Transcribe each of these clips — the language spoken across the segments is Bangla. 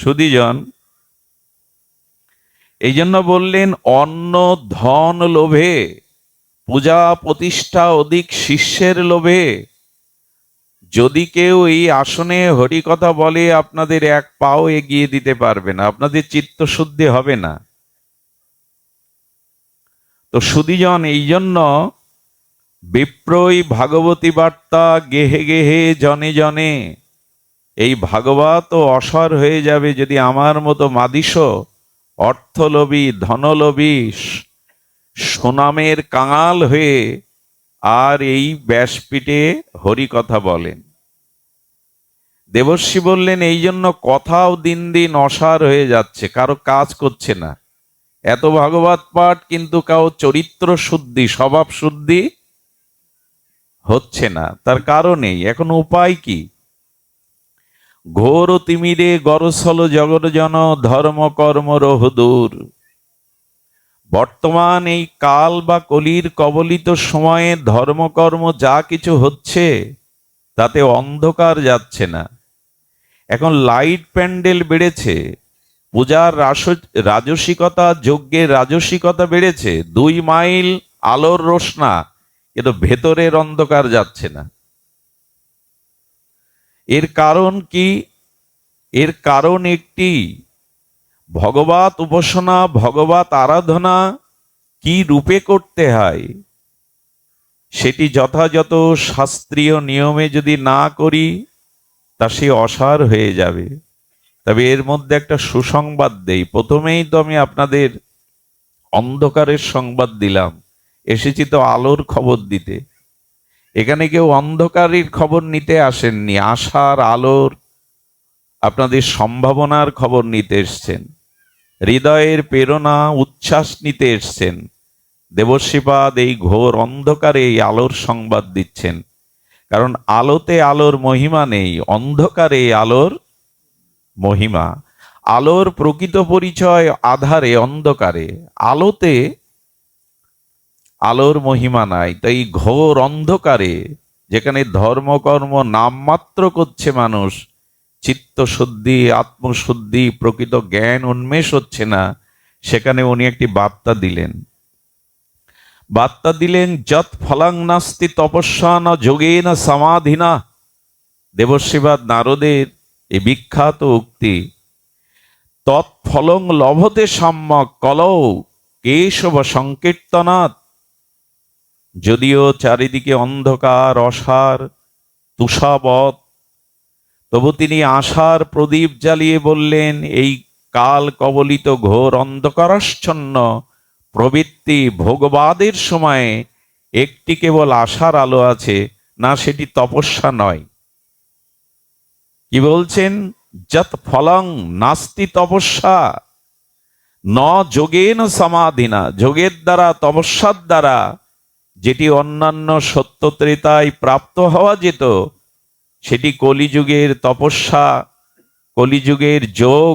সুধীজন, এই জন্য বললেন অন্ন ধন লোভে, পূজা প্রতিষ্ঠা অধিক শিষ্যের লোভে যদি কেউ এই আসনে হরিকথা বলে, আপনাদের এক পাও এগিয়ে দিতে পারবে না, আপনাদের চিত্তশুদ্ধি হবে না। তো সুধীজন, এই জন্য বিপ্রই ভাগবতী বার্তা গেহে গেহে জনে জনে, এই ভাগবত ও অসার হয়ে যাবে যদি আমার মতো মাদিস অর্থলোভী ধনলোভী সুনামের কাঙাল হয়ে আর এই ব্যাসপীঠে হরিকথা বলেন। দেবর্ষি বললেন, এই জন্য কথাও দিন দিন অসার হয়ে যাচ্ছে, কারো কাজ করছে না। এত ভাগবত পাঠ কিন্তু কাউ চরিত্র শুদ্ধি স্বভাব শুদ্ধি হচ্ছে না। তার কারণেই এখন উপায় কি? ঘোর তিমিরে গরসল জগৎজন ধর্ম কর্ম রহদূর। বর্তমান এই কাল বা কলির কবলিত সময়ে ধর্মকর্ম যা কিছু হচ্ছে তাতে অন্ধকার যাচ্ছে না। এখন লাইট প্যান্ডেল বেড়েছে, পূজার রাজসিকতা, যজ্ঞের রাজসিকতা বেড়েছে, 2 মাইল আলোর রোশনা, কিন্তু ভেতরের অন্ধকার যাচ্ছে না। এর কারণ কি? এর কারণ একটি, ভগবত উপাসনা ভগবত আরাধনা কি রূপে করতে হয় সেটি যথাযথ শাস্ত্রীয় নিয়মে যদি না করি তা সে অসার হয়ে যাবে। তবে এর মধ্যে একটা সুসংবাদ দেই। প্রথমেই তো আমি আপনাদের অন্ধকারের সংবাদ দিলাম, এসেছি তো আলোর খবর দিতে। এখানে কেউ অন্ধকারের খবর নিতে আসেননি, আশার আলোর আপনাদের সম্ভাবনার খবর নিতে এসছেন, হৃদয়ের প্রেরণা উচ্ছ্বাস নিতে এসছেন। দেবর্ষিপাদ এই ঘোর অন্ধকারে এই আলোর সংবাদ দিচ্ছেন, কারণ আলোতে আলোর মহিমা নেই, অন্ধকারে আলোর মহিমা। আলোর প্রকৃত পরিচয় আধারে অন্ধকারে, আলোতে আলোর মহিমা নাই। তাই ঘোর অন্ধকারে যেখানে ধর্মকর্ম নামমাত্র করছে মানুষ, চিত্তশুদ্ধি আত্মশুদ্ধি প্রকৃত জ্ঞান উন্মেষ হচ্ছে না, সেখানে উনি একটি বার্তা দিলেন যৎ ফলং নাস্তি তপস্যা না যোগেন সমাধিনা। দেবর্ষিবাদ নারদের এই বিখ্যাত উক্তি, তৎফলং লভতে সম্যক কলৌ কেশব সংকীর্তনাৎ। যদিও চারিদিকে অন্ধকার অসার তুষাবৎ, তবু তিনি আশার প্রদীপ জ্বালিয়ে বললেন, এই কাল কবলিত ঘোর অন্ধকারাচ্ছন্ন প্রবৃত্তি ভোগবাদের সময়ে একটি কেবল আশার আলো আছে, না সেটি তপস্যা নয়। কি বলছেন? যৎ ফলং নাস্তি তপস্যা ন যোগেন সমাধিনা। যোগের দ্বারা তপস্যার দ্বারা যেটি অন্যান্য সত্য ত্রেতায় প্রাপ্ত হওয়া যেত, সেটি কলিযুগের তপস্যা, কলিযুগের যোগ,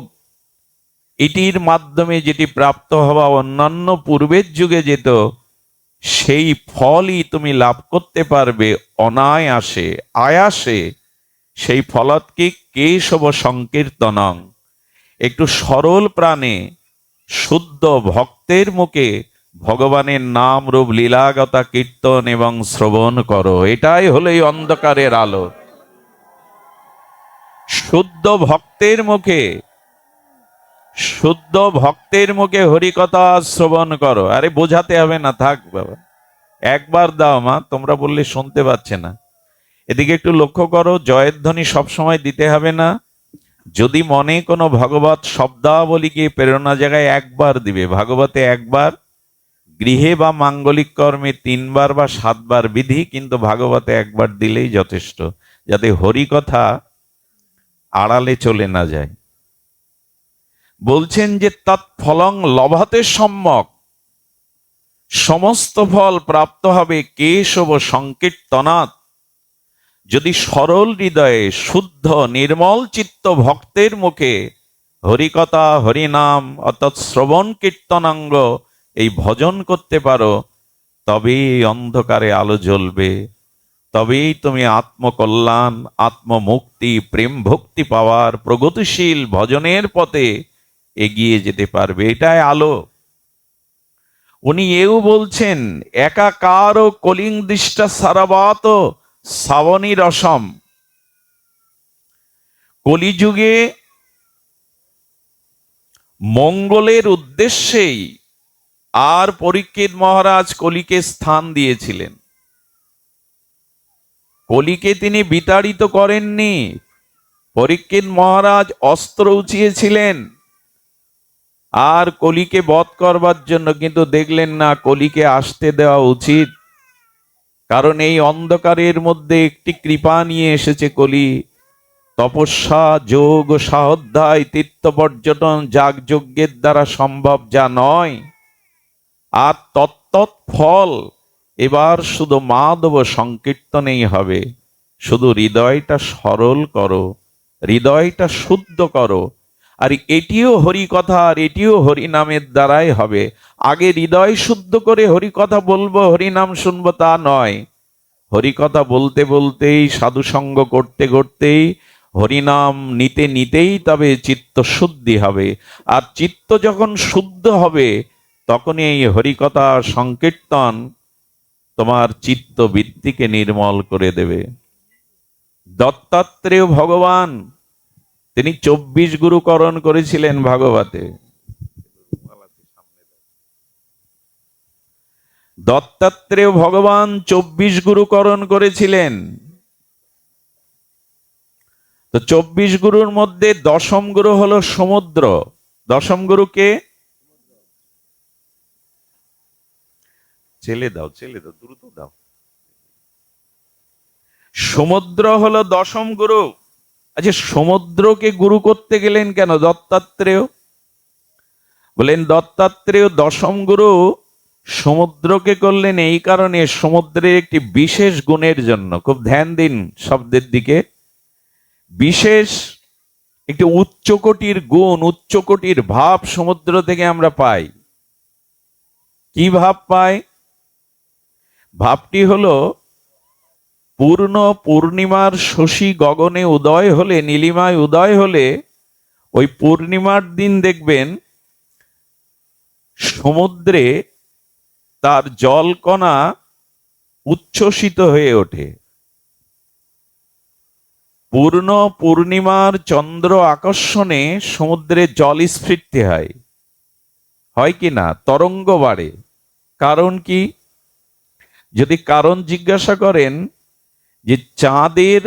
এটির মাধ্যমে যেটি প্রাপ্ত হওয়া অন্যান্য পূর্বের যুগে যেত, সেই ফলই তুমি লাভ করতে পারবে অনায়াসে আয়াসে। সেই ফলত কি? কেশব সংকীর্তনং। একটু সরল প্রাণে শুদ্ধ ভক্তের মুখে ভগবানের নাম রূপ লীলাগতা কীর্তন এবং শ্রবণ করো। এটাই হলো এই অন্ধকারের আলো। শুদ্ধ ভক্তের মুখে হরিকথা শ্রবণ করো। আরে বোঝাতে হবে না, থাক বাবা, একবার দাও মা, তোমরা বললে শুনতে পাচ্ছে না। এদিকে একটু লক্ষ্য করো, জয়ের ধ্বনি সবসময় দিতে হবে না। যদি মনে কোনো ভগবত শব্দাবলীকে প্রেরণা জায়গায় একবার দিবে, ভাগবতে একবার, গৃহে বা মাঙ্গলিক কর্মে 3 বার বা 7 বার বিধি, কিন্তু ভাগবতে একবার দিলেই যথেষ্ট, যাতে হরিকথা আড়ালে চলে না যায়। বলছেন যে তৎফলং লভতে সম্যক, সমস্ত ফল প্রাপ্ত হবে কেশব সংকীর্তনাৎ। যদি সরল হৃদয়ে শুদ্ধ নির্মল চিত্ত ভক্তের মুখে হরিকথা হরিনাম অর্থাৎ শ্রবণ কীর্তনাঙ্গ এই ভজন করতে পারো, তবেই অন্ধকারে আলো জ্বলবে, তবেই তুমি আত্মকল্যাণ, আত্মমুক্তি, প্রেম ভক্তি পাওয়ার প্রগতিশীল ভজনের পথে এগিয়ে যেতে পারবে। এটাই আলো। উনি এও বলছেন, একাকার কলিং দৃষ্টা সারাবাত শ্রাবণী রসম। কলিযুগে মঙ্গলের উদ্দেশ্যেই আর পরীক্ষিত মহারাজ কলিকে স্থান দিয়েছিলেন। কলিকে তিনি বিতাড়িত করেননি। পরীক্ষিত মহারাজ অস্ত্র উঁচিয়েছিলেন আর কলিকে বধ করবার জন্য, কিন্তু দেখলেন না কলিকে আসতে দেওয়া উচিত, কারণ এই অন্ধকারের মধ্যে একটি কৃপা নিয়ে এসেছে কলি। তপস্যা, যোগ, সাহধ্যায়, তীর্থ পর্যটন, যাগযজ্ঞের দ্বারা সম্ভব যা নয়। আর তত্তৎ ফল এবার শুধু মাধব সংকীর্তনেই হবে। শুধু হৃদয়টা সরল করো, হৃদয়টা শুদ্ধ করো। আর এটিও হরিকথা, আর এটিও হরিনামের দ্বারাই হবে। আগে হৃদয় শুদ্ধ করে হরিকথা বলবো, হরিনাম শুনবো তা নয়। হরিকথা বলতে বলতেই, সাধুসঙ্গ করতে করতেই, হরিনাম নিতে নিতেই তবে চিত্ত শুদ্ধি হবে। আর চিত্ত যখন শুদ্ধ হবে তখনই এই হরিকথা সংকীর্তন তোমার চিত্ত বৃত্তিকে নির্মল করে দেবে। দত্তাত্রেয় ভগবান তিনি 24 গুরুকরণ করেছিলেন ভাগবতে। দত্তাত্রেয় ভগবান 24 গুরুকরণ করেছিলেন। তো 24 গুরুর মধ্যে দশম গুরু হলো সমুদ্র। দশম গুরুকে ছেলে দাও, দ্রুত দাও। সমুদ্র হলো দশম গুরু। আচ্ছা, সমুদ্রকে গুরু করতে গেলেন কেন দত্তাত্রেয়? বলেন দত্তাত্রেয় দশম গুরু সমুদ্রকে করলেন এই কারণে, সমুদ্রের একটি বিশেষ গুণের জন্য। খুব ধ্যান দিন শব্দের দিকে। বিশেষ একটি উচ্চকোটির গুণ, উচ্চকোটির ভাব সমুদ্র থেকে আমরা পাই। কি ভাব পাই? ভাবটি হলো পূর্ণ পূর্ণিমার শশী গগনে উদয় হলে, নীলিমায় উদয় হলে, ওই পূর্ণিমার দিন দেখবেন সমুদ্রে তার জলকণা উচ্ছ্বসিত হয়ে ওঠে। পূর্ণ পূর্ণিমার চন্দ্র আকর্ষণে সমুদ্রে জল স্ফীতি হয়, হয় কি না? তরঙ্গ বাড়ে। কারণ কি? যদি কারণ জিজ্ঞাসা করেন, যে চাঁদের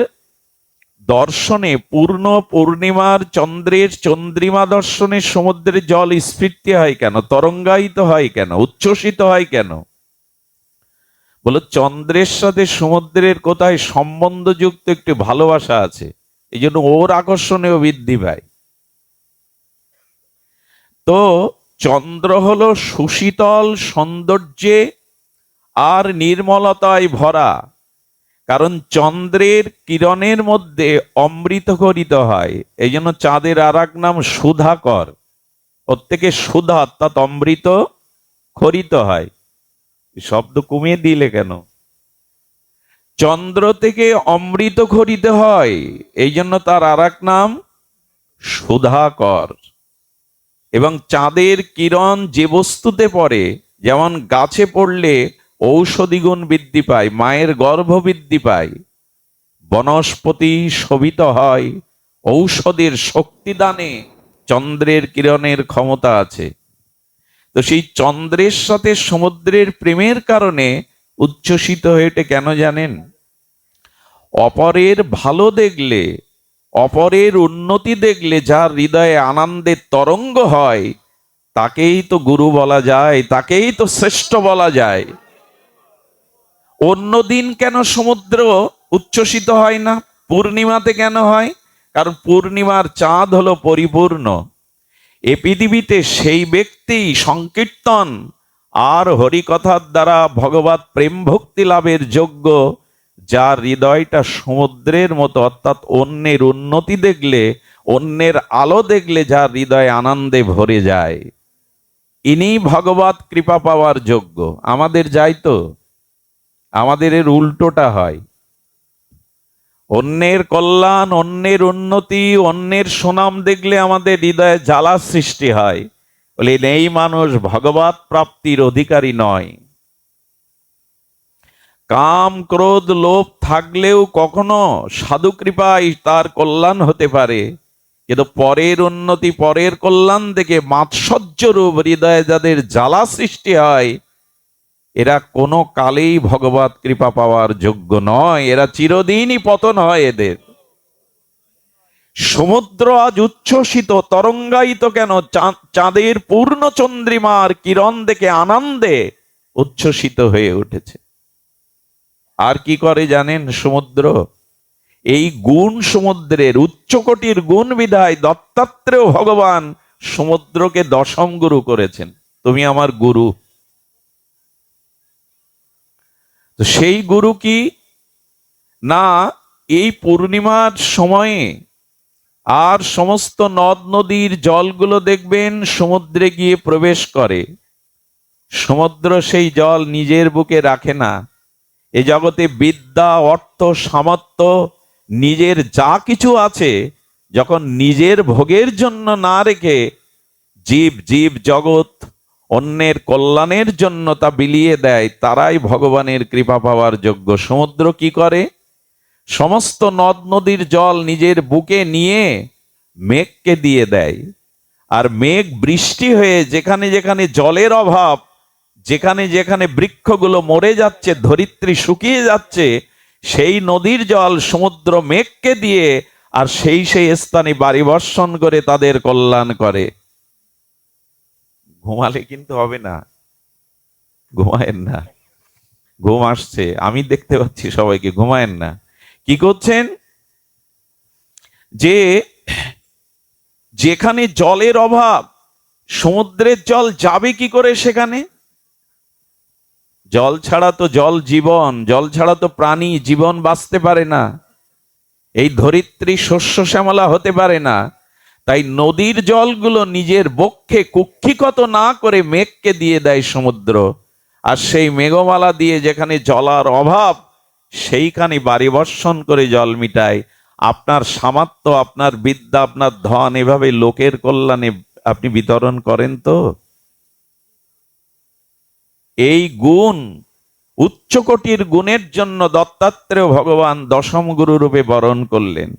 দর্শনে, পূর্ণ পূর্ণিমার চন্দ্রের চন্দ্রিমা দর্শনে সমুদ্রে জল স্ফীতি হয় কেন, তরঙ্গায়িত হয় কেন, উচ্ছ্বসিত হয় কেন? বলো চন্দ্রের সাথে সমুদ্রের কোথায় সম্বন্ধযুক্ত একটি ভালোবাসা আছে, এই জন্য ওর আকর্ষণেও বৃদ্ধি পায়। তো চন্দ্র হলো সুশীতল সৌন্দর্যে আর নির্মলতায় ভরা, কারণ চন্দ্রের কিরণের মধ্যে অমৃত খরিত হয়। এই জন্য চাঁদের আর এক নাম সুধাকর। প্রত্যেকে সুধা অর্থাৎ অমৃত খরিত হয়। শব্দ কমিয়ে দিলে কেন? চন্দ্র থেকে অমৃত খরিত হয়, এই জন্য তার আর এক নাম সুধাকর। এবং চাঁদের কিরণ যে বস্তুতে পড়ে, যেমন গাছে পড়লে ঔষধি গুণ বৃদ্ধি পায়, মায়ের গর্ভ বৃদ্ধি পায়, বনস্পতি শোভিত হয়, ঔষধের শক্তিদানে চন্দ্রের কিরণের ক্ষমতা আছে। তো সেই চন্দ্রের সাথে সমুদ্রের প্রেমের কারণে উচ্ছ্বসিত হয়ে ওঠে। কেন জানেন? অপরের ভালো দেখলে, অপরের উন্নতি দেখলে যার হৃদয়ে আনন্দের তরঙ্গ হয়, তাকেই তো গুরু বলা যায়, তাকেই তো শ্রেষ্ঠ বলা যায়। অন্যদিন কেন সমুদ্র উচ্ছ্বসিত হয় না, পূর্ণিমাতে কেন হয়? কারণ পূর্ণিমার চাঁদ হলো পরিপূর্ণ। এ পৃথিবীতে সেই ব্যক্তি সংকীর্তন আর হরিকথার দ্বারা ভগবত প্রেম ভক্তি লাভের যোগ্য, যার হৃদয়টা সমুদ্রের মতো, অর্থাৎ অন্যের উন্নতি দেখলে, অন্যের আলো দেখলে যার হৃদয় আনন্দে ভরে যায়, ইনি ভগবত কৃপা পাওয়ার যোগ্য। আমাদের যাই তো, আমাদের এর উল্টোটা হয়। অন্যের কল্যাণ, অন্যের উন্নতি, অন্যের সুনাম দেখলে আমাদের হৃদয়ে জ্বালা সৃষ্টি হয়। বলে এই মানুষ ভগবৎ প্রাপ্তির অধিকারী নয়। কাম ক্রোধ লোভ থাকলেও কখনো সাধু কৃপায় তার কল্যাণ হতে পারে, কিন্তু পরের উন্নতি পরের কল্যাণ দেখে মাৎসর্য রূপ হৃদয়ে যাদের জ্বালা সৃষ্টি হয়, এরা কোনো কালেই ভগবৎ কৃপা পাওয়ার যোগ্য নয়। এরা চিরদিনই পতন হয় এদের। সমুদ্র আজ উচ্ছ্বসিত তরঙ্গায়িত কেন? চাঁদের পূর্ণ চন্দ্রিমার কিরণ দেখে আনন্দে উচ্ছ্বসিত হয়ে উঠেছে। আর কি করে জানেন সমুদ্র? এই গুণ সমুদ্রের, উচ্চকোটির গুণ বিধায় দত্তাত্রেয় ভগবান সমুদ্রকে দশম গুরু করেছেন। তুমি আমার গুরু। তো সেই গুরু কি না, এই পূর্ণিমার সময়ে আর সমস্ত নদ নদীর জলগুলো দেখবেন সমুদ্রে গিয়ে প্রবেশ করে। সমুদ্র সেই জল নিজের বুকে রাখে না। এ জগতে বিদ্যা, অর্থ, সামর্থ্য, নিজের যা কিছু আছে, যখন নিজের ভোগের জন্য না রেখে জীব জগৎ অন্যের কল্যাণের জন্য তা বিলিয়ে দেয়, তারাই ভগবানের কৃপা পাওয়ার যোগ্য। সমুদ্র কি করে? সমস্ত নদ নদীর জল নিজের বুকে নিয়ে মেঘকে দিয়ে দেয়। আর মেঘ বৃষ্টি হয়ে যেখানে যেখানে জলের অভাব, যেখানে যেখানে বৃক্ষগুলো মরে যাচ্ছে, ধরিত্রী শুকিয়ে যাচ্ছে, সেই নদীর জল সমুদ্র মেঘকে দিয়ে আর সেই স্থানে বাড়ি বর্ষণ করে তাদের কল্যাণ করে। ঘুমালে কিন্তু হবে না, ঘুমায়েন না। ঘুম আসছে, আমি দেখতে পাচ্ছি সবাইকে, ঘুমায়েন না। কি করছেন? যে যেখানে জলের অভাব, সমুদ্রের জল যাবে কি করে সেখানে? জল ছাড়া তো জল জীবন, জল ছাড়া তো প্রাণী জীবন বাঁচতে পারে না। এই ধরিত্রী শস্য শ্যামলা হতে পারে না। তাই নদীর জলগুলো নিজের বক্ষে কুক্ষিগত না করে মেঘকে দিয়ে দেয় সমুদ্র। আর সেই মেঘমালা দিয়ে যেখানে জলার অভাব, সেইখানে বাড়ি বর্ষণ করে জল মিটায়। আপনার সামর্থ্য, আপনার বিদ্যা, আপনার ধন এভাবে লোকের কল্যাণে আপনি বিতরণ করেন তো? এই গুণ, উচ্চকোটির গুণের জন্য দত্তাত্রেয় ভগবান দশম গুরু রূপে বরণ করলেন।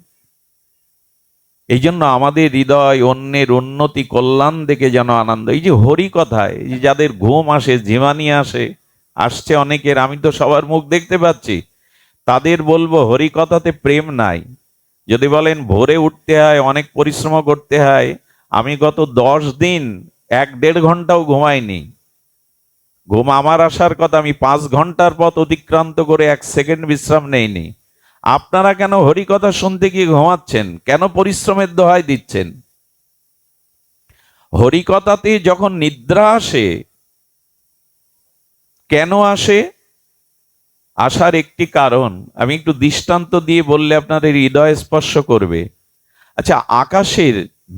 এই জন্য আমাদের হৃদয় অন্যের উন্নতি কল্যাণ দেখে যেন আনন্দ। এই যে হরি কথায় যাদের ঘুম আসে, ঝিমানি আসছে অনেকের, আমি তো সবার মুখ দেখতে পাচ্ছি, তাদের বলবো হরি কথাতে প্রেম নাই। যদি বলেন ভোরে উঠতে হয়, অনেক পরিশ্রম করতে হয়, আমি গত 10 দিন 1-1.5 ঘন্টাও ঘুমাইনি। ঘুম আমার আসার কথা, আমি 5 ঘন্টার পথ অতিক্রান্ত করে 1 সেকেন্ড বিশ্রাম নেইনি। আপনারা কেন হরি কথা শুনতে গিয়ে ঘুমাচ্ছেন? কেন পরিশ্রমের দোহাই দিচ্ছেন? হরি কথাতে যখন নিদ্রা আসে, কেন আসে? আসার একটি কারণ আমি একটু দৃষ্টান্ত দিয়ে বললে আপনাদের হৃদয় স্পর্শ করবে। আচ্ছা, আকাশের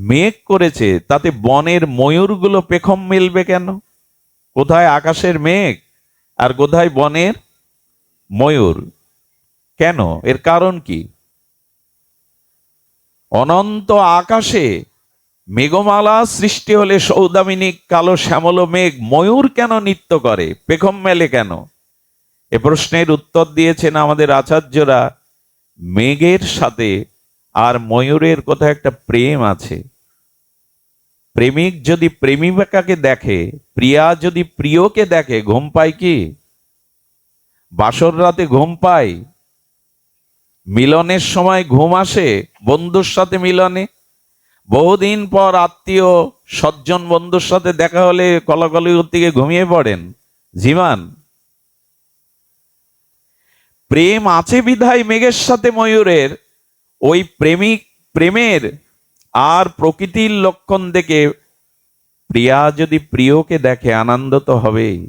মেঘ করেছে, তাতে বনের ময়ূরগুলো পেখম মেলবে কেন? কোথায় আকাশের মেঘ আর কোথায় বনের ময়ূর? কেন? এর কারণ কি? অনন্ত আকাশে মেঘমালা সৃষ্টি হলে সৌদামিনী কালো শ্যামল মেঘ ময়ূর কেন নৃত্য করে, পেখম মেলে কেন? এ প্রশ্নের উত্তর দিয়েছেন আমাদের আচার্যরা, মেঘের সাথে আর ময়ূরের কোথাও একটা প্রেম আছে। প্রেমিক যদি প্রেমিকাকে দেখে, প্রিয়া যদি প্রিয়কে দেখে, ঘুম পায় কি? বাসর রাতে ঘুম পায়? মিলনের সময় ঘুম আসে? বন্ধুর সাথে মিলনে, বহুদিন পর আত্মীয় সজ্জন বন্ধুর সাথে দেখা হলে কলাকলি থেকে ঘুমিয়ে পড়েন, ঝিমান? প্রেম আছে বিধায় মেঘের সাথে ময়ূরের ওই প্রেমের আর প্রকৃতির লক্ষণ দেখে প্রিয়া যদি প্রিয়কে দেখে আনন্দ তো হবেই।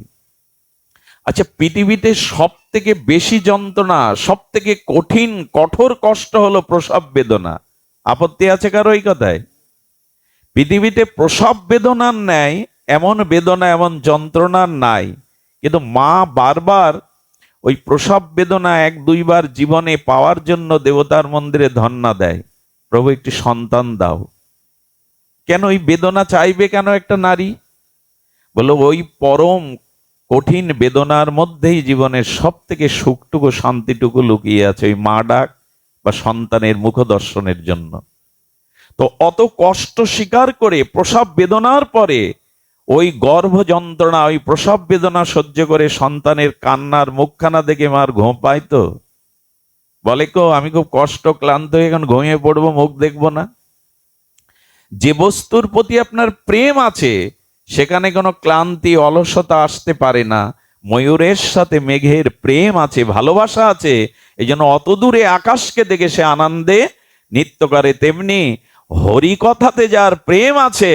আচ্ছা, পৃথিবীতে সব থেকে বেশি যন্ত্রণা, সব থেকে কঠিন কঠোর কষ্ট হলো প্রসব বেদনা। আপত্তি আছে কারো এই কথায়? পৃথিবীতে প্রসব বেদনার ন্যায় এমন বেদনা, এমন যন্ত্রণার নাই। কিন্তু মা বারবার ওই প্রসব বেদনা এক দুইবার জীবনে পাওয়ার জন্য দেবতার মন্দিরে ধন্না দেয়, প্রভু একটি সন্তান দাও। কেন ওই বেদনা চাইবে কেন একটা নারী? বলো ওই পরম কঠিন বেদনার মধ্যেই জীবনের সব থেকে সুখটুকু শান্তিটুকু লুকিয়ে আছে, ওই মা ডাক বা সন্তানের মুখ দর্শনের জন্য। তো অত কষ্ট স্বীকার করে প্রসব বেদনার পরে ওই গর্ভ যন্ত্রণা, ওই প্রসব বেদনা সহ্য করে সন্তানের কান্নার মুখখানা দেখে মার ঘুম পায় তো? বলে কো আমি খুব কষ্ট ক্লান্ত হয়ে এখন ঘুমিয়ে পড়বো, মুখ দেখবো না? যে বস্তুর প্রতি আপনার প্রেম আছে সেখানে কোনো ক্লান্তি অলসতা আসতে পারে না। ময়ূরের সাথে মেঘের প্রেম আছে, ভালোবাসা আছে, এই জন্য অত দূরে আকাশকে দেখে সে আনন্দে নৃত্য করে। তেমনি হরিকথাতে যার প্রেম আছে,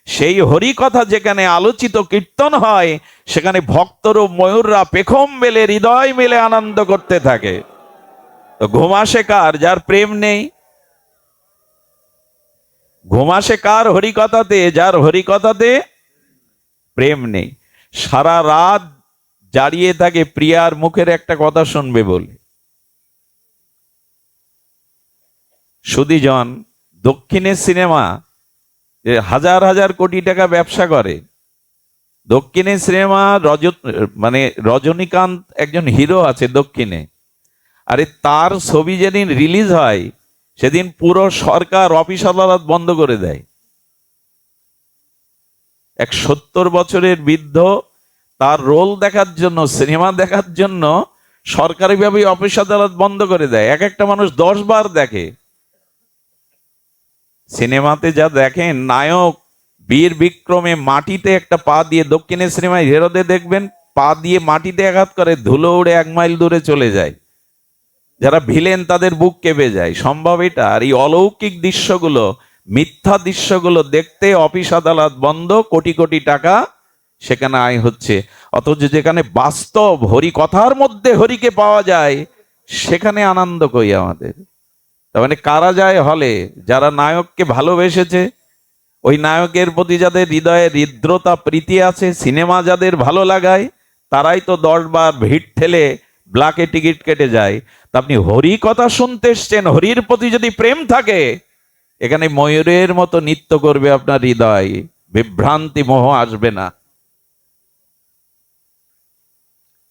সেই হরিকথা যেখানে আলোচিত কীর্তন হয় সেখানে ভক্তরূপ ময়ূররা পেখম মেলে হৃদয় মেলে আনন্দ করতে থাকে। তো ঘুম আসে কার? যার প্রেম নেই। ঘুম আসে কার? হরিকথাতে, যার হরিকথাতে প্রেম নেই। সারা রাত জারিয়ে থাকে প্রিয়ার মুখের একটা কথা শুনবে বলে। সুধীজন দক্ষিণের সিনেমা হাজার হাজার কোটি টাকা ব্যবসা করে। দক্ষিণের সিনেমা মানে রজনীকান্ত একজন হিরো আছে দক্ষিণে, আরে তার ছবি যেদিন রিলিজ হয় সেদিন পুরো সরকার অফিস আদালত বন্ধ করে দেয়। এক 70 বছরের বৃদ্ধ তার রোল দেখার জন্য, সিনেমা দেখার জন্য সরকারিভাবে অফিস আদালত বন্ধ করে দেয়। এক একটা মানুষ 10 বার দেখে। সিনেমাতে যা দেখেন, নায়ক বীর বিক্রমে মাটিতে একটা পা দিয়ে, দক্ষিণের সিনেমায় হিরোদের দেখবেন পা দিয়ে মাটিতে আঘাত করে, ধুলো উড়ে 1 মাইল দূরে চলে যায়। যারা ভিলেন তাদের বুক কেঁপে যায়। সম্ভব এটা? আর এই অলৌকিক দৃশ্যগুলো, মিথ্যা দৃশ্যগুলো দেখতে অফিস আদালত বন্ধ, কোটি কোটি টাকা সেখানে আয় হচ্ছে। অথচ যেখানে বাস্তব হরি কথার মধ্যে হরিকে পাওয়া যায় সেখানে আনন্দ কই আমাদের? তার মানে কারা যায় হলে? যারা নায়ককে ভালোবেসেছে, ওই নায়কের প্রতি যাদের হৃদয়ে হৃদ্রতা প্রীতি আছে, সিনেমা যাদের ভালো লাগায়, তারাই তো 10 বার ভিড় ঠেলে ব্ল্যাকে টিকিট কেটে যায়। তা আপনি হরি কথা শুনতে এসছেন, হরির প্রতি যদি প্রেম থাকে, এখানে ময়ূরের মতো নৃত্য করবে আপনার হৃদয়, বিভ্রান্তি মোহ আসবে না।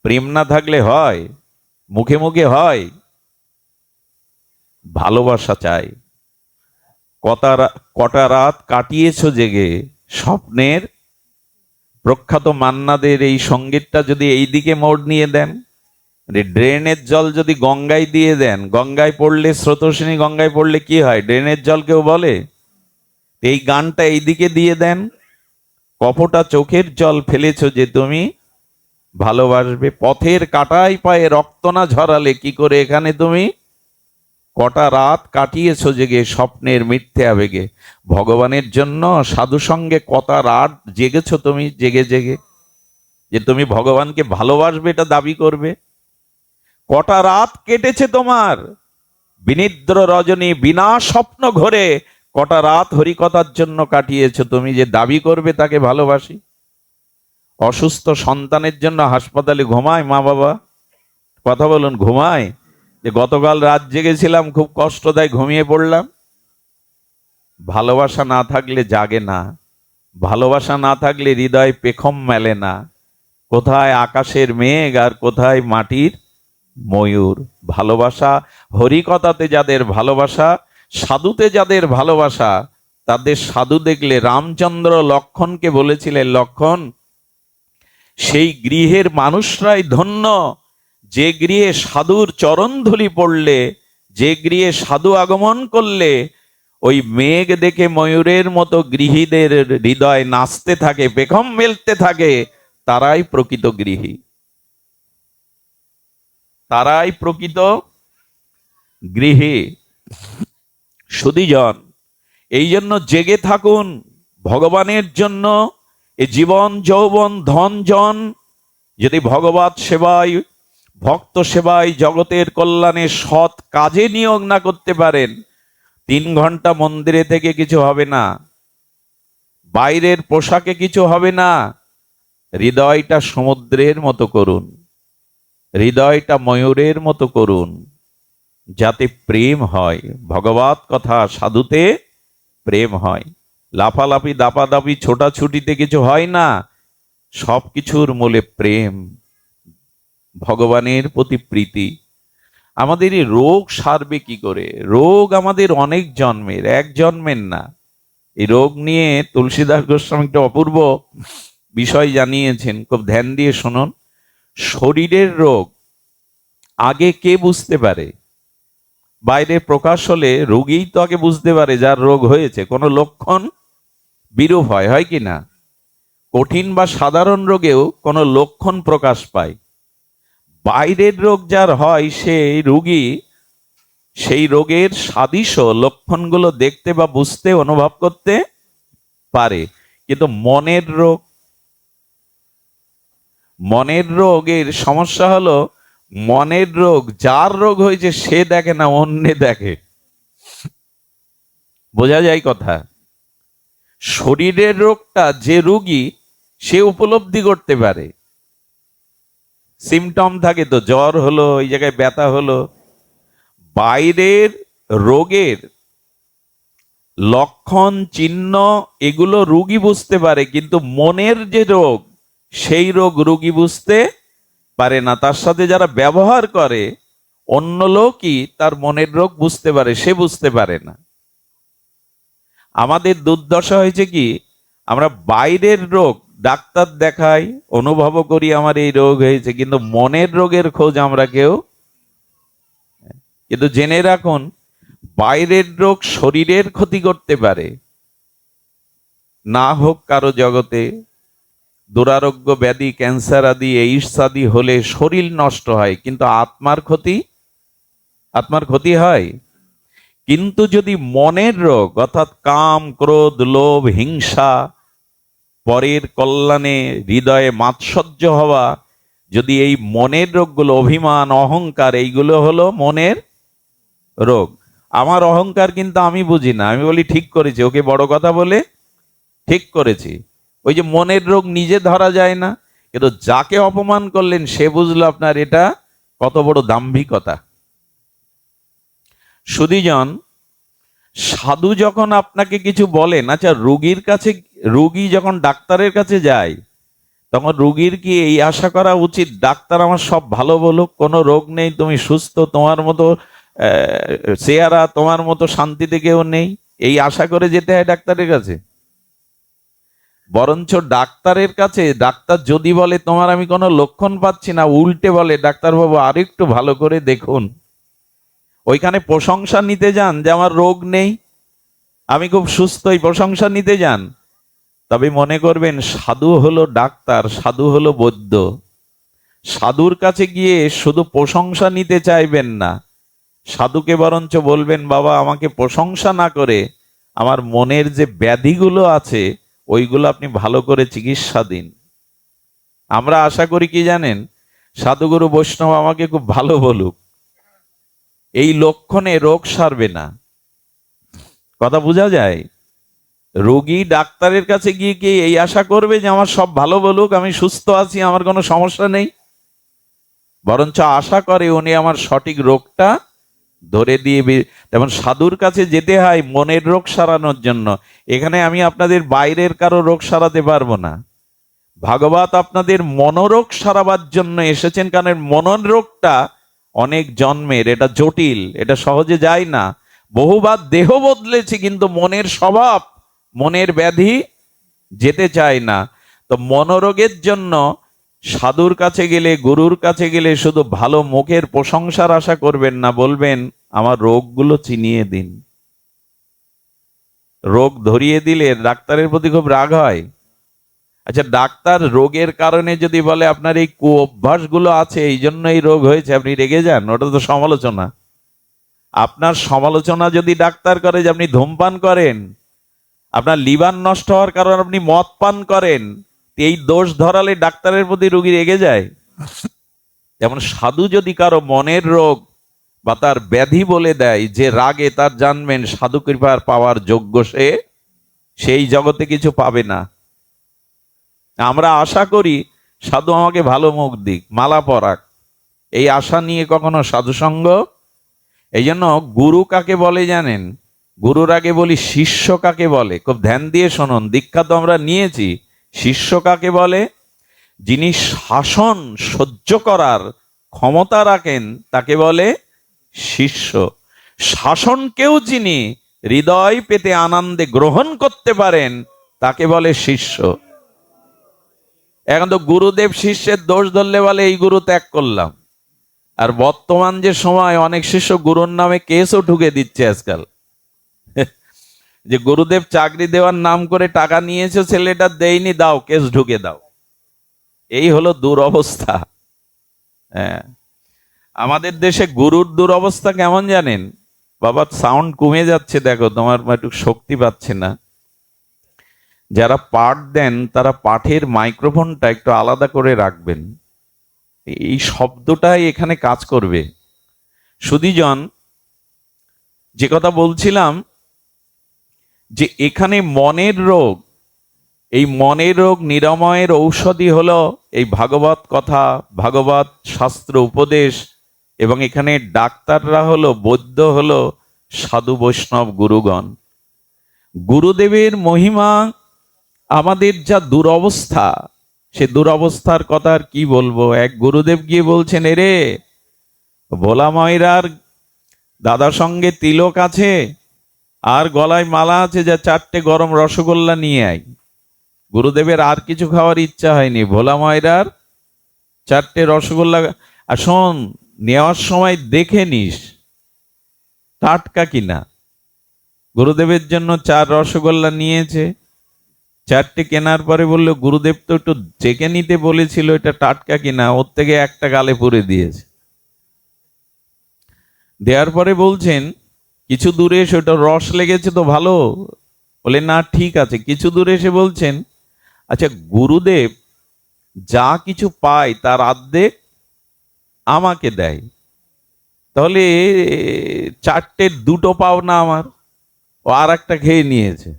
প্রেম না থাকলে হয়? মুখে মুখে হয়? ভালোবাসা চাই। কটা রাত কাটিয়েছ জেগে স্বপ্নের। প্রখ্যাত মান্নাদের এই সঙ্গীতটা যদি এই দিকে মোড় নিয়ে দেন, ড্রেনের জল যদি গঙ্গায় দিয়ে দেন, গঙ্গায় পড়লে, স্রোতস্বিনী গঙ্গায় পড়লে কি হয়? ড্রেনের জল কেউ বলে? এই গানটা এইদিকে দিয়ে দেন, কপটা চোখের জল ফেলেছ যে তুমি ভালোবাসবে, পথের কাটায় পায়ে রক্ত না ঝরালে কি করে এখানে তুমি। কটা রাত কাটিয়েছ জেগে স্বপ্নের মিথ্যে আবেগে। ভগবানের জন্য সাধু সঙ্গে কটা রাত জেগেছ তুমি, জেগে জেগে যে তুমি ভগবানকে ভালোবাসবে এটা দাবি করবে। কটা রাত কেটেছে তোমার বিনিদ্র রজনী বিনা স্বপ্ন ঘরে, কটা রাত হরিকথার জন্য কাটিয়েছ তুমি যে দাবি করবে তাকে ভালোবাসি। অসুস্থ সন্তানের জন্য হাসপাতালে ঘুমায় মা বাবা? কথা বলুন, ঘুমায়? যে গতকাল রাত জেগেছিলাম, খুব কষ্ট দেয়, ঘুমিয়ে পড়লাম। ভালোবাসা না থাকলে জাগে না, ভালোবাসা না থাকলে হৃদয় পেখম মেলে না। কোথায় আকাশের মেঘ আর কোথায় মাটির ময়ূর? ভালোবাসা, হরিকথাতে যাদের ভালোবাসা, সাধুতে যাদের ভালোবাসা, তাদের সাধু দেখলে রামচন্দ্র লক্ষণকে বলেছিলেন, লক্ষণ সেই গৃহের মানুষরাই ধন্য যে গৃহে সাধুর চরণধূলি পড়লে, যে গৃহে সাধু আগমন করলে ওই মেঘ দেখে ময়ূরের মতো গৃহীদের হৃদয় নাচতে থাকে, পেখম মেলতে থাকে, তারাই প্রকৃত গৃহী, তারাই প্রকৃত গৃহী। সুধীজন, এই জন্য জেগে থাকুন ভগবানের জন্য। এ জীবন যৌবন ধন জন যদি ভগবত সেবায়, ভক্ত সেবায়, জগতের কল্যাণে সৎ কাজে নিয়োগ না করতে পারেন, 3 ঘন্টা মন্দিরে থেকে কিছু হবে না, বাইরের পোশাকে কিছু হবে না। হৃদয়টা সমুদ্রের মতো করুন। হৃদয়টা ময়ূরের মতো করুন, যাতে প্রেম হয়। ভগবত কথা সাধুতে প্রেম হয়। লাফালাফি দাপাদাপি ছোটাছুটিতে কিছু হয় না, সবকিছুর মূলে প্রেম, ভগবানের প্রতি প্রীতি। আমাদের এই রোগ সারবে কি করে? রোগ আমাদের অনেক জন্মের, এক জন্মের না। এই রোগ নিয়ে তুলসীদাস গোস্বামী একটা অপূর্ব বিষয় জানিয়েছেন, খুব ধ্যান দিয়ে শুনুন। শরীরের রোগ আগে কে বুঝতে পারে? বাইরে প্রকাশ হলে রোগীই তো আগে বুঝতে পারে যার রোগ হয়েছে। কোনো লক্ষণ বিরূপ হয় কি না? কঠিন বা সাধারণ রোগেও কোনো লক্ষণ প্রকাশ পায়। বাইরের রোগ যার হয় সেই রোগী সেই রোগের সাদৃশ্য লক্ষণগুলো দেখতে বা বুঝতে, অনুভব করতে পারে। কিন্তু মনের রোগের সমস্যা হলো, মনের রোগ যার রোগ হয়েছে সে দেখে না, অন্যে দেখে। বোঝা যায় কথা? শরীরের রোগটা যে রোগী সে উপলব্ধি করতে পারে। সিমটম থাকে তো, জ্বর হলো, এই জায়গায় ব্যথা হলো। বাইরের রোগের লক্ষণ চিহ্ন এগুলো রোগী বুঝতে পারে, কিন্তু মনের যে রোগ সেই রোগ রোগী বুঝতে পারে না। তার সাথে যারা ব্যবহার করে অন্য লোকই তার মনের রোগ বুঝতে পারে, সে বুঝতে পারে না। আমাদের দুর্দশা হয়েছে কি, আমরা বাইরের রোগ ডাক্তার দেখাই, অনুভব করি আমার এই রোগ হয়েছে, কিন্তু মনের রোগের খোঁজ আমরা কেউ। কিন্তু জেনে রাখুন, বাইরের রোগ শরীরের ক্ষতি করতে পারে, না হোক কারো জগতে দুরারোগ্য ব্যাধি, ক্যান্সার আদি, এইডস আদি হলে শরীর নষ্ট হয়, কিন্তু আত্মার ক্ষতি হয়। কিন্তু যদি মনের রোগ অর্থাৎ কাম, ক্রোধ, লোভ, হিংসা, পরের কল্যাণে হৃদয়ে মাৎসর্য হওয়া, যদি এই মনের রোগগুলো, অভিমান, অহংকার, এইগুলো হলো মনের রোগ। আমার অহংকার কিন্তু আমি বুঝি না, আমি বলি ঠিক করেছি, ওকে বড় কথা বলে ঠিক করেছি। ওই যে মনের রোগ নিজে ধরা যায় না, কিন্তু যাকে অপমান করলেন সে বুঝলো আপনার এটা কত বড় দাম্ভিকতা। সুধীজন, সাধু যখন আপনাকে কিছু বলেন, আচ্ছা রোগী যখন ডাক্তারের কাছে যায়, তখন রোগীর কি এই আশা করা উচিত ডাক্তার আমার সব ভালো বলুক, কোনো রোগ নেই, তুমি সুস্থ, তোমার মতো চেহারা, তোমার মতো শান্তিতে কেউ নেই, এই আশা করে যেতে হয় ডাক্তারের কাছে? বরঞ্চ ডাক্তারের কাছে ডাক্তার যদি বলে তোমার আমি কোনো লক্ষণ পাচ্ছি না, উল্টে বলে ডাক্তারবাবু আরেকটু ভালো করে দেখুন, ওইখানে প্রশংসা নিতে যান যে আমার রোগ নেই, আমি খুব সুস্থ, এই প্রশংসা নিতে যান। তবে মনে করবেন সাধু হলো ডাক্তার, সাধু হলো বৈদ্য। সাধুর কাছে গিয়ে শুধু প্রশংসা নিতে চাইবেন না, সাধুকে বরঞ্চ বলবেন বাবা আমাকে প্রশংসা না করে আমার মনের যে ব্যাধিগুলো আছে ওইগুলো আপনি ভালো করে চিকিৎসা দিন। আমরা আশা করি কি জানেন, সাধুগুরু বৈষ্ণব আমাকে খুব ভালো বলুক, এই লক্ষণে রোগ সারবে না। কথা বোঝা যায়? রোগী ডাক্তারের কাছে গিয়ে কি এই আশা করবে যে আমার সব ভালো বলুক, আমি সুস্থ আছি, আমার কোনো সমস্যা নেই? বরঞ্চ আশা করে উনি আমার সঠিক রোগটা ধরে দিয়ে। তেমন সাধুর কাছে যেতে হয় মনের রোগ সারানোর জন্য। এখানে আমি আপনাদের বাইরের কারো রোগ সারাতে পারবো না। ভাগবত আপনাদের মনোরোগ সারাবার জন্য এসেছেন, কারণ মনের রোগটা অনেক জন্মের, এটা জটিল, এটা সহজে যায় না। বহুবার দেহ বদলেছে কিন্তু মনের স্বভাব, মনের ব্যাধি যেতে চায় না। তো মনোরোগের জন্য সাধুর কাছে গেলে, গুরুর কাছে গেলে শুধু ভালো মুখের প্রশংসার আশা করবেন না, বলবেন আমার রোগগুলো চিনিয়ে দিন। রোগ ধরিয়ে দিলে ডাক্তারের প্রতি খুব রাগ হয়। আচ্ছা, ডাক্তার রোগের কারণে যদি বলে আপনার এই কুঅভ্যাসগুলো আছে এই জন্য এই রোগ হয়েছে, আপনি রেগে যান? ওটা তো সমালোচনা। আপনার সমালোচনা যদি ডাক্তার করে যে আপনি ধূমপান করেন, আপনার লিভার নষ্ট হওয়ার কারণে আপনি মদ পান করেন, এই দোষ ধরালে ডাক্তারের প্রতি রোগী রেগে যায়। যেমন সাধু যদি কারো মনের রোগ বা তার ব্যাধি বলে দেয়, যে রাগে তার জানবেন সাধু কৃপার পাওয়ার যোগ্য সে, সেই জগতে কিছু পাবে না। আমরা আশা করি সাধু আমাকে ভালো মুখ দিক, মালা পরাক, এই আশা নিয়ে কখনো সাধুসঙ্গ। এই জন্য গুরু কাকে বলে জানেন? গুরুর আগে বলি শিষ্য কাকে বলে, খুব ধ্যান দিয়ে শুনুন। দীক্ষা তো আমরা নিয়েছি, শিষ্য কাকে বলে? যিনি শাসন সহ্য করার ক্ষমতা রাখেন তাকে বলে শিষ্য। শাসনকেও যিনি হৃদয় পেতে আনন্দে গ্রহণ করতে পারেন তাকে বলে শিষ্য। এখন তো গুরুদেব শিষ্যের দোষ ধরলে বলে এই গুরু ত্যাগ করলাম। আর বর্তমান যে সময়, অনেক শিষ্য গুরুর নামে কেসও ঢুকে দিচ্ছে আজকাল, যে গুরুদেব চাকরি দেওয়ার নাম করে টাকা নিয়েছে, ছেলেটা দেয়নি, দাও কেস ঢুকে দাও। এই হলো দুরবস্থা। হ্যাঁ, আমাদের দেশে গুরুর দুরবস্থা কেমন জানেন? বাবা সাউন্ড কমে যাচ্ছে, দেখো তোমার একটু শক্তি পাচ্ছে না। যারা পাঠ দেন তারা পাঠের মাইক্রোফোনটা একটু আলাদা করে রাখবেন, এই শব্দটাই এখানে কাজ করবে। সুধীজন, যে কথা বলছিলাম, যে এখানে মনের রোগ, এই মনের রোগ নিরাময়ের ঔষধি হলো এই ভাগবত কথা, ভাগবত শাস্ত্র উপদেশ। এবং এখানে ডাক্তাররা হলো, বৈদ্য হলো সাধু বৈষ্ণব গুরুগণ। গুরুদেবের মহিমা, আমাদের যা দুরবস্থা, সে দুরবস্থার কথা আর কি বলবো। এক গুরুদেব গিয়ে বলছেন, এরে ভোলা ময়রার দাদার সঙ্গে তিলক আছে আর গলায় মালা আছে, যা 4টে গরম রসগোল্লা নিয়ে আয়। গুরুদেবের আর কিছু খাওয়ার ইচ্ছা হয়নি, ভোলা ময়রার 4টে রসগোল্লা। আর শোন, নেওয়ার সময় দেখে নিস টাটকা কিনা। গুরুদেবের জন্য 4 রসগোল্লা নিয়েছে, 4টে কেনার পরে বললো, গুরুদেব তো একটু চেকে নিতে বলেছিল এটা টাটকা কিনা, ওর থেকে একটা গালে পুরে দিয়েছে। দেওয়ার পরে বলছেন, কিছু দূরে এসে, ওটা রস লেগেছে তো ভালো, বলে না ঠিক আছে। কিছু দূরে এসে বলছেন, আচ্ছা গুরুদেব যা কিছু পায় তার অর্ধেক আমাকে দেয়, তাহলে 4টে 2টো পাও না আমার? ও আর একটা খেয়ে নিয়েছে।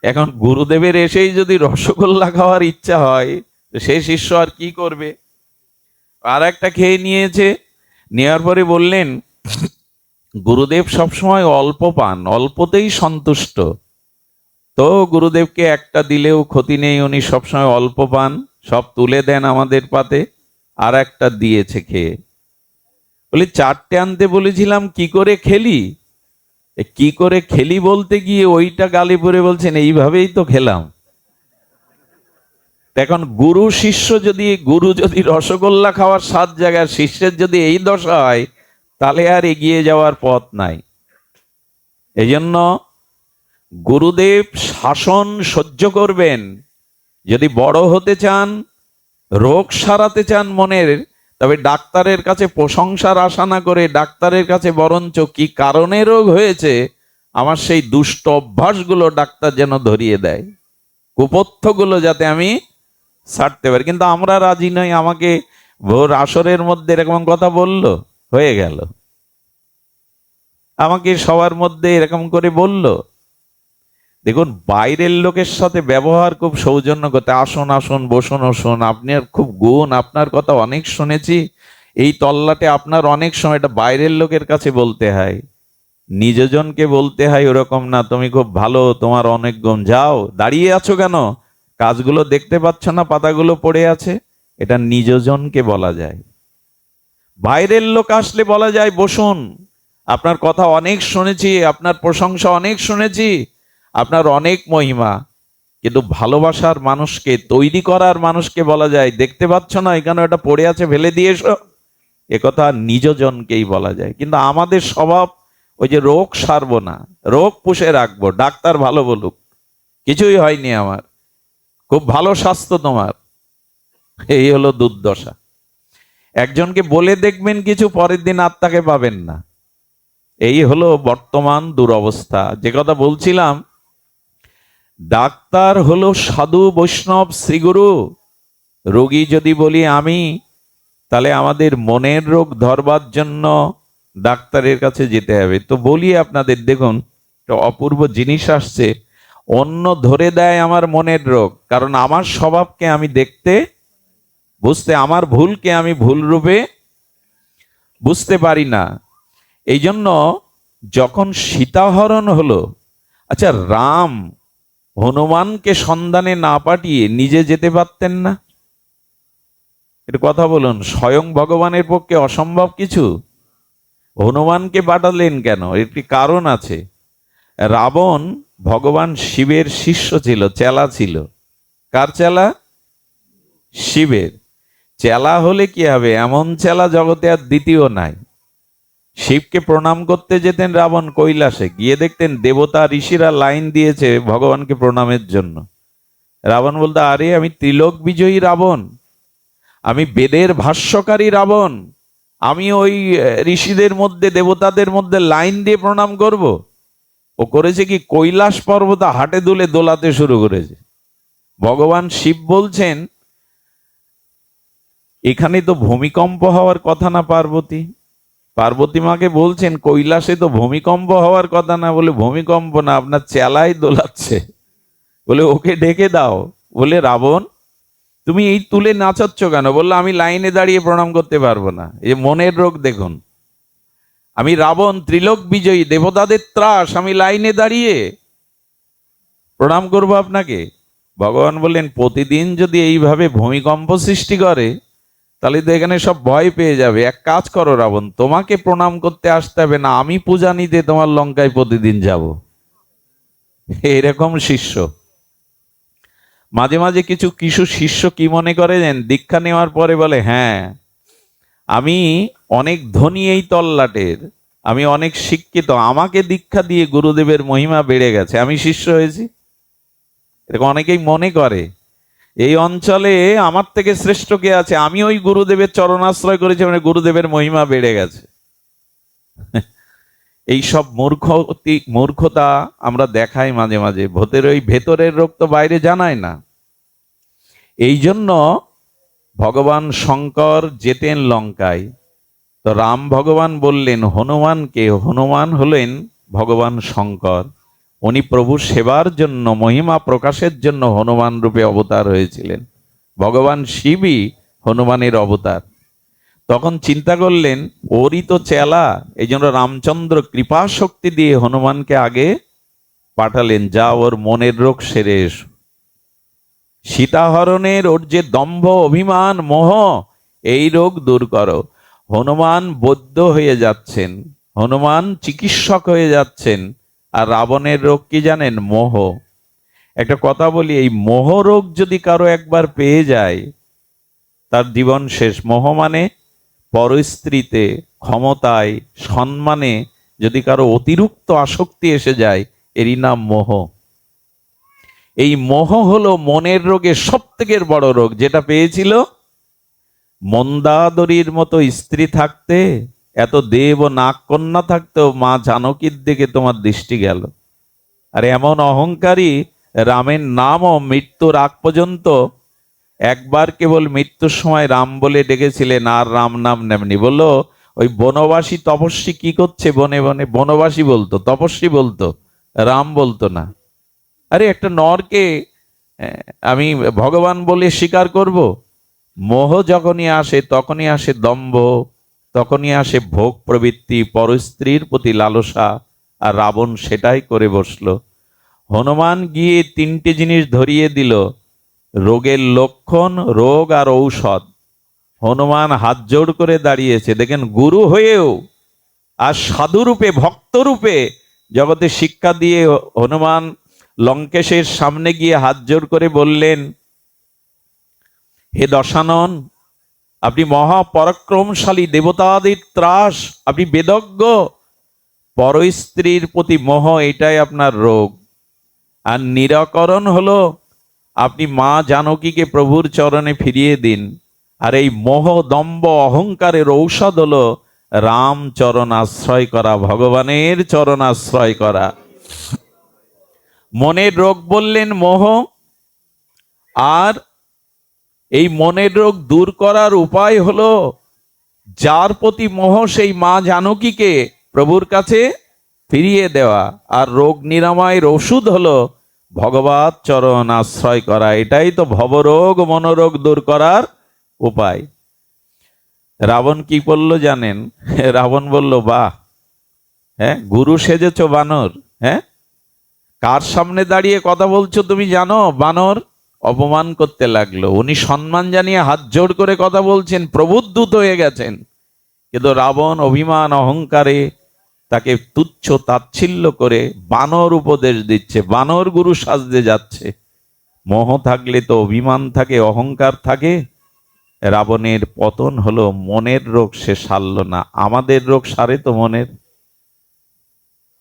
এখন গুরুদেবের এসেই যদি রসগোল্লা খাওয়ার ইচ্ছা হয়, সেই শিষ্য আর কি করবে? আর একটা খেয়ে নিয়েছে। নেওয়ার পরে বললেন, গুরুদেব সবসময় অল্প পান, অল্পতেই সন্তুষ্ট, তো গুরুদেবকে একটা দিলেও ক্ষতি নেই, উনি সবসময় অল্প পান, সব তুলে দেন আমাদের পাতে। আর একটা দিয়েছে খেয়ে। বলি 4টে আনতে বলেছিলাম, কি করে খেলি? কি করে খেলি বলতে গিয়ে ওইটা গালি পরে বলছেন এইভাবেই তো খেলাম। এখন গুরু শিষ্য যদি, গুরু যদি রসগোল্লা খাওয়ার 7 জায়গার, শিষ্যের যদি এই দশা হয়, তাহলে আর এগিয়ে যাওয়ার পথ নাই। এই জন্য গুরুদেব শাসন সহ্য করবেন। যদি বড় হতে চান, রোগ সারাতে চান মনের, তবে ডাক্তারের কাছে প্রশংসার আশা না করে, ডাক্তারের কাছে বরঞ্চ কি কারণে রোগ হয়েছে আমার সেই দুষ্ট অভ্যাসগুলো ডাক্তার যেন ধরিয়ে দেয়, কুপথ্যগুলো যাতে আমি ছাড়তে পারি। কিন্তু আমরা রাজি নই। আমাকে ভোর আসরের মধ্যে এরকম কথা বলল, হয়ে গেল। আমাকে সবার মধ্যে এরকম করে বলল। দেখুন, বাইরের লোকের সাথে ব্যবহার খুব সৌজন্য করতে, আসুন আসুন, বসুন বসুন, আপনার খুব গুণ, আপনার কথা অনেক শুনেছি, এই তল্লাটে আপনার অনেক সময়, এটা বাইরের লোকের কাছে বলতে হয়। নিজজনকে বলতে হয় ওরকম না, তুমি খুব ভালো, তোমার অনেক গুণ, যাও, দাঁড়িয়ে আছো কেন, কাজগুলো দেখতে পাচ্ছ না, পাতাগুলো পড়ে আছে, এটা নিজজনকে বলা যায়। বাইরের লোক আসলে বলা যায়, বসুন, আপনার কথা অনেক শুনেছি, আপনার প্রশংসা অনেক শুনেছি, আপনার অনেক মহিমা। কিন্তু ভালোবাসার মানুষকে, তৈরি করার মানুষকে বলা যায়, দেখতে পাচ্ছ না এখানে এটা পড়ে আছে, ফেলে দিয়ে এসো, একথা নিজজনকেই বলা যায়। কিন্তু আমাদের স্বভাব ওই যে রোগ সারবো না, রোগ পুষে রাখবো, ডাক্তার ভালো বলুক, কিছুই হয়নি আমার, খুব ভালো স্বাস্থ্য তোমার। এই হলো দুর্দশা। একজনকে বলে দেখবেন কিছু, পরের দিন আর তাকে পাবেন না। এই হলো বর্তমান দুরবস্থা। যে কথা বলছিলাম, ডাক্তার হলো সাধু বৈষ্ণব শ্রীগুরু। রোগী যদি বলি আমি, তাহলে আমাদের মনের রোগ ধরবার জন্য ডাক্তারের কাছে যেতে হবে। তো বলি আপনাদের, দেখুন একটা অপূর্ব জিনিস আসছে। অন্য ধরে দেয় আমার মনের রোগ, কারণ আমার স্বভাবকে আমি দেখতে বুঝতে, আমার ভুলকে আমি ভুল রূপে বুঝতে পারি না। এই জন্য যখন সীতাহরণ হলো, আচ্ছা রাম হনুমানকে সন্ধানে না পাঠিয়ে নিজে যেতে পারতেন না? এর কথা বলুন, স্বয়ং ভগবানের পক্ষে অসম্ভব কিছু? হনুমানকে পাঠালেন কেন? একটি কারণ আছে। রাবণ ভগবান শিবের শিষ্য ছিল, চেলা ছিল। কার চেলা? শিবের। চেলা হলে কি হবে? এমন চেলা জগতে আর দ্বিতীয় নাই। শিবকে প্রণাম করতে যেতেন রাবণ কৈলাসে, গিয়ে দেখতেন দেবতা ঋষিরা লাইন দিয়েছে ভগবানকে প্রণামের জন্য। রাবণ বলতো, আরে আমি ত্রিলোক বিজয়ী রাবণ, আমি বেদের ভাষ্যকারী রাবণ, আমি ওই ঋষিদের মধ্যে দেবতাদের মধ্যে লাইন দিয়ে প্রণাম করব? ও করেছে কি, কৈলাস পর্বত হাটে দুলে দোলাতে শুরু করেছে। ভগবান শিব বলছেন, এখানে তো ভূমিকম্প হওয়ার কথা না পার্বতী? পার্বতী মাকে বলছেন কৈলাসে তো ভূমিকম্প হওয়ার কথা না। বলে ভূমিকম্প না, আপনার চেলাই দোলাচ্ছে। বলে ওকে ডেকে দাও। বলে রাবণ তুমি এই তুলে নাচাচ্ছ কেন? বললো আমি লাইনে দাঁড়িয়ে প্রণাম করতে পারবো না। এই মনের রোগ দেখুন। আমি রাবণ, ত্রিলোক বিজয়ী, দেবতাদের ত্রাস, আমি লাইনে দাঁড়িয়ে প্রণাম করব আপনাকে? ভগবান বললেন, প্রতিদিন যদি এইভাবে ভূমিকম্প সৃষ্টি করে তাহলে তো এখানে সব ভয় পেয়ে যাবে। এক কাজ করো রাবণ, তোমাকে প্রণাম করতে আসতে হবে না, আমি পূজা নিতে তোমার লঙ্কায় প্রতিদিন যাব। এরকম শিষ্য। মাঝে মাঝে কিছু শিষ্য কি মনে করে যেন, দীক্ষা নেওয়ার পরে বলে, হ্যাঁ আমি অনেক ধনী এই তল্লাটের, আমি অনেক শিক্ষিত, আমাকে দীক্ষা দিয়ে গুরুদেবের মহিমা বেড়ে গেছে, আমি শিষ্য হয়েছি। এরকম অনেকেই মনে করে এই অঞ্চলে আমার থেকে শ্রেষ্ঠ কে আছে, আমি ওই গুরুদেবের চরণাশ্রয় করেছি, মানে গুরুদেবের মহিমা বেড়ে গেছে। এই সব মূর্খতা আমরা দেখাই মাঝে মাঝে। ভেতরের রোগ তো বাইরে জানায় না। এই জন্য ভগবান শঙ্কর যেতেন লঙ্কায়, তো রাম ভগবান বললেন হনুমানকে, হনুমান হলেন ভগবান শঙ্কর। উনি প্রভু সেবার জন্য, মহিমা প্রকাশের জন্য হনুমান রূপে অবতার হয়েছিলেন। ভগবান শিবই হনুমানের অবতার। তখন চিন্তা করলেন ওরই তো চেলা, এই জন্য রামচন্দ্র কৃপা শক্তি দিয়ে হনুমানকে আগে পাঠালেন, যা ওর মনের রোগ সেরে এসো। সীতাহরণের ওর যে দম্ভ, অভিমান, মোহ, এই রোগ দূর করো। হনুমান বৈদ্য হয়ে যাচ্ছেন, হনুমান চিকিৎসক হয়ে যাচ্ছেন। আর রাবণের রোগ কি জানেন? মোহ। একটা কথা বলি, এই মোহ রোগ যদি কারো একবার পেয়ে যায় তার জীবন শেষ। মোহ মানে পরস্ত্রীতে, ক্ষমতায়, সম্মানে যদি কারো অতিরিক্ত আসক্তি এসে যায়, এরই নাম মোহ। এই মোহ হলো মনের রোগের সব থেকে বড় রোগ। যেটা পেয়েছিল মন্দাদরীর মতো স্ত্রী থাকতে, এত দেব ও নাগ কন্যা থাকতেও মা জানকীর দিকে তোমার দৃষ্টি গেল। আর এমন অহংকারী, রামের নামও মৃত্যুর আগ পর্যন্ত একবার কেবল মৃত্যুর সময় রাম বলে ডেকেছিলেন, আর রাম নাম নেমনি। বললো ওই বনবাসী তপস্বী কি করছে বনে বনে, বনবাসী বলতো, তপস্বী বলতো, রাম বলতো না। আরে একটা নরকে আমি ভগবান বলে স্বীকার করব? মোহ যখনই আসে তখনই আসে দম্ভ, তখনই আসে ভোগ প্রবৃত্তি, পরস্ত্রীর প্রতি লালসা। আর রাবণ সেটাই করে বসলো। হনুমান গিয়ে তিনটে জিনিস ধরিয়ে দিল, রোগের লক্ষণ, রোগ আর ঔষধ। হনুমান হাত জোড় করে দাঁড়িয়েছে, দেখেন গুরু হয়েও আর সাধুরূপে, ভক্তরূপে জগতে শিক্ষা দিয়ে হনুমান লঙ্কেশের সামনে গিয়ে হাত জোড় করে বললেন, হে দশানন, আপনি মহাপরাক্রমশালী, দেবতাদের ত্রাস, আপনি বেদজ্ঞ, পরস্ত্রীর প্রতি মোহ এটাই আপনার রোগ। আর নিরাকরণ হলো আপনি মা জানকীকে প্রভুর চরণে ফিরিয়ে দিন। আর এই মোহ, দম্ভ, অহংকারের ঔষধ হলো রাম চরণ আশ্রয় করা, ভগবানের চরণ আশ্রয় করা। মনের রোগ বললেন মোহ। আর এই মনের রোগ দূর করার উপায় হলো যার প্রতি মোহ সেই মা জানকীকে প্রভুর কাছে ফিরিয়ে দেওয়া। আর রোগ নিরাময়ের ওষুধ হলো ভগবত চরণ আশ্রয় করা। এটাই তো ভবরোগ মনোরোগ দূর করার উপায়। রাবণ কি করলো জানেন? রাবণ বলল, বাহ, হ্যাঁ, গুরু সেজেছ বানর, হ্যাঁ, কার সামনে দাঁড়িয়ে কথা বলছো তুমি জানো? বানর অপমান করতে লাগলো। উনি সম্মান জানিয়ে হাত জোড় করে কথা বলছেন, প্রবুদ্ধ হয়ে গেছেন, কিন্তু রাবণ অভিমান অহংকারে তাকে তুচ্ছ তাচ্ছিল্য করে বানর উপদেশ দিচ্ছে, বানর গুরু সাজতে যাচ্ছে। মোহ থাকলে তো অভিমান থাকে, অহংকার থাকে। রাবণের পতন হলো, মনের রোগ সে সারল না। আমাদের রোগ সারে তো মনের।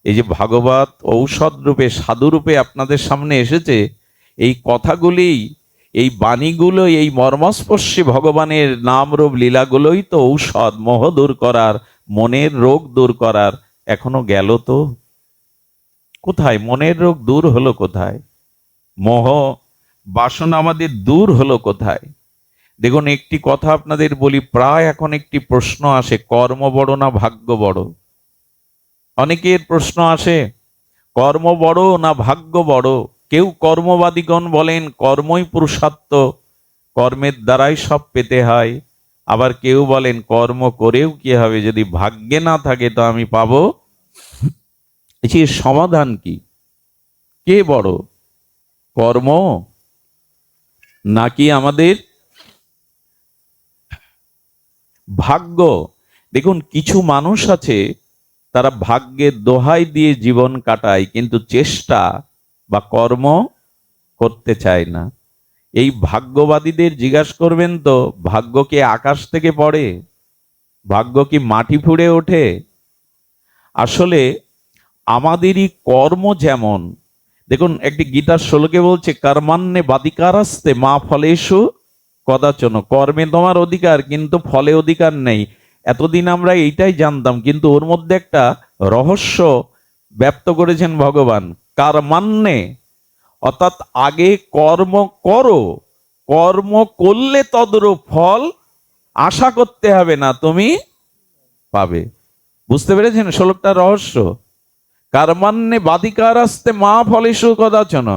এই যে ভাগবত ঔষধ রূপে, সাধু রূপে আপনাদের সামনে এসেছে, এই কথাগুলি, এই বাণীগুলো, এই মর্মস্পর্শী ভগবানের নাম রূপ লীলাগুলোই তো ঔষধ, মোহ দূর করার, মনের রোগ দূর করার। এখনো গেল তো কোথায়? মনের রোগ দূর হলো কোথায়? মোহ বাসনা আমাদের দূর হলো কোথায়? দেখুন, একটি কথা আপনাদের বলি, প্রায় এখন একটি প্রশ্ন আসে, কর্ম বড় না ভাগ্য বড়? অনেকের প্রশ্ন আসে, কর্ম বড় না ভাগ্য বড়? কেউ কর্মবাদীগণ বলেন কর্মই পুরুষার্থ, কর্মের দ্বারাই সব পেতে হয়। আবার কেউ বলেন কর্ম করেও কি হবে, যদি ভাগ্যে না থাকে তো আমি পাবো। এর সমাধান কি? কে বড়, কর্ম নাকি আমাদের ভাগ্য? দেখুন, কিছু মানুষ আছে তারা ভাগ্যের দোহাই দিয়ে জীবন কাটায়, কিন্তু চেষ্টা বা কর্ম করতে চায় না। এই ভাগ্যবাদীদের জিজ্ঞাসা করবেন তো, ভাগ্য কি আকাশ থেকে পড়ে? ভাগ্য কি মাটি ফুঁড়ে ওঠে? আসলে আমাদেরই কর্ম যেমন, দেখুন একটি গীতার শ্লোকে বলছে, কর্মান্নে বাদিকারাস্তে মা ফলেষু কদাচন। কর্মে তোমার অধিকার, কিন্তু ফলে অধিকার নেই। এতদিন আমরা এইটাই জানতাম, কিন্তু ওর মধ্যে একটা রহস্য ব্যক্ত করেছেন ভগবান। কর্মান্নে, অর্থাৎ আগে কর্ম করো, কর্ম করলে তদরূপ ফল আশা করতে হবে না, তুমি পাবে। বুঝতে পেরেছেন শ্লোকটার রহস্য? কর্মান্নে বাদিকারাস্তে মা ফলেষু কদাচন,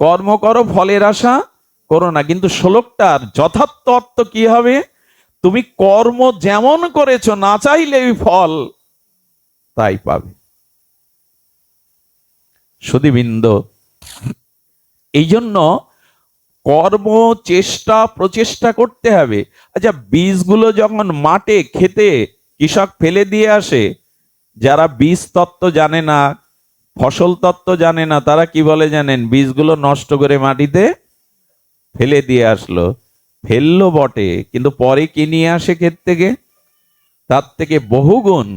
কর্ম করো, ফলের আশা করো না। কিন্তু শ্লোকটার যথার্থ অর্থ কি হবে? তুমি কর্ম যেমন করেছো, না চাইলেই ফল তাই পাবে। সুধীবৃন্দ, এই জন্য কর্ম, চেষ্টা, প্রচেষ্টা করতে হবে। আচ্ছা, বীজগুলো যখন মাঠে খেতে কৃষক ফেলে দিয়ে আসে, যারা বীজ তত্ত্ব জানে না, ফসল তত্ত্ব জানে না, তারা কি বলে জানেন? বীজগুলো নষ্ট করে মাটিতে ফেলে দিয়ে আসলো। ফেললো বটে, কিন্তু পরে কি নিয়ে আসে ক্ষেত থেকে? তার থেকে বহুগুণ,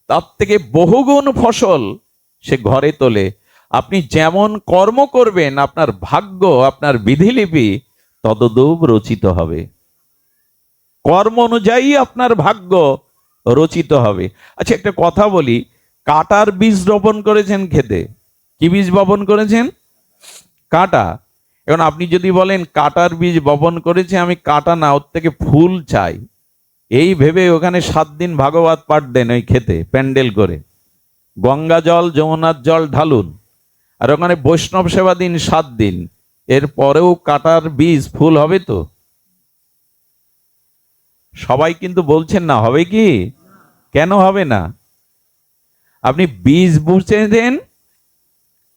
তার থেকে বহুগুণ ফসল সে ঘরে তোলে। আপনি যেমন কর্ম করবেন, আপনার ভাগ্য, আপনার বিধিলিপি তদদূপ রচিত হবে। কর্ম অনুযায়ী আপনার ভাগ্য রচিত হবে। আচ্ছা, একটা কথা বলি, কাঁটার বীজ রোপণ করেছেন খেতে, কি বীজ বপন করেছেন? কাঁটা। এখন আপনি যদি বলেন কাঁটার বীজ বপন করেছে, আমি কাঁটা না, ওর থেকে ফুল চাই, এই ভেবে ওখানে 7 দিন ভাগবত পাঠ দেন ওই খেতে, প্যান্ডেল করে, গঙ্গা জল যমুনার জল ঢালুন, আর ওখানে বৈষ্ণব সেবা দিন 7 দিন, এর পরেও কাঁটার বীজ ফুল হবে তো? সবাই কিন্তু বলছেন না, হবে কি? কেন হবে না? আপনি বীজ বুঝে দেন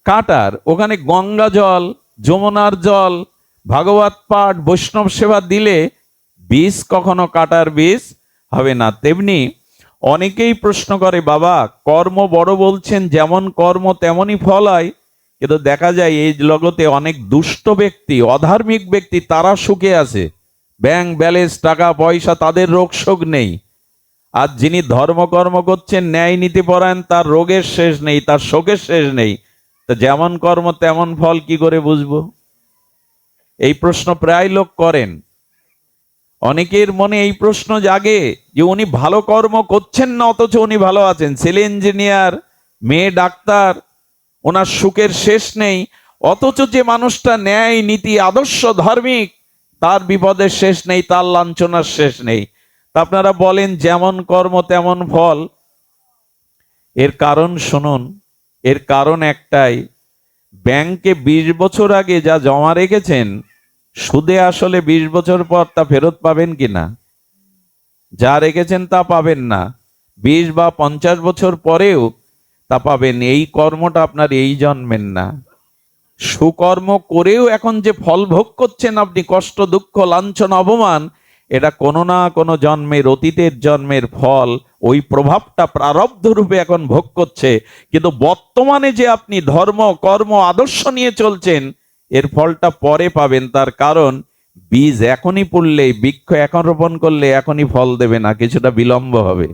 কাঁটার, ওখানে গঙ্গা জল, যমুনার জল, ভাগবত পাঠ, বৈষ্ণব সেবা দিলে বীজ কখনো কাঁটার বীজ হবে না। তেমনি অনেকেই প্রশ্ন করে, বাবা কর্ম বড় বলছেন, যেমন কর্ম তেমনই ফল হয়, কিন্তু দেখা যায় এই জগতে অনেক দুষ্ট ব্যক্তি, অধার্মিক ব্যক্তি, তারা সুখে আছে, ব্যাংক ব্যালেন্স, টাকা পয়সা, তাদের রোগ শোক নেই। আর যিনি ধর্মকর্ম করছেন, ন্যায় নীতি পরায়ণ, তার রোগের শেষ নেই, তার শোকের শেষ নেই। তো যেমন কর্ম তেমন ফল কি করে বুঝবো? এই প্রশ্ন প্রায় লোক করেন। অনেকের মনে এই প্রশ্ন জাগে যে উনি ভালো কর্ম করছেন না, অথচ উনি ভালো আছেন, ছেলে ইঞ্জিনিয়ার, মেয়ে ডাক্তার, ওনার সুখের শেষ নেই। অথচ যে মানুষটা ন্যায় নীতি আদর্শ ধার্মিক, তার বিপদের শেষ নেই, তার লাঞ্ছনার শেষ নেই। তা আপনারা বলেন যেমন কর্ম তেমন ফল, এর কারণ শুনুন। এর কারণ একটাই, ব্যাংকে 20 বছর আগে যা জমা রেখেছেন, সুদে আসলে 20 বছর পর তা ফেরত পাবেন কিনা? যা রেখেছেন তা পাবেন না, 20 বা 50 বছর পরেও তা পাবেন। এই কর্মটা আপনার এই জন্মের না। সুকর্ম করেও এখন যে ফল ভোগ করছেন আপনি, কষ্ট দুঃখ লাঞ্ছনা অপমান, এটা কোনো না কোনো জন্মের, অতীতের জন্মের ফল। ওই প্রভাবটা প্রারব্ধ রূপে এখন ভোগ করছে। কিন্তু বর্তমানে যে আপনি ধর্ম কর্ম আদর্শ নিয়ে চলছেন, এর ফলটা পরে পাবেন। তার কারণ বীজ এখনই পুড়লে, বৃক্ষ এখন রোপণ করলে এখনই ফল দেবে না, কিছুটা বিলম্ব হবে।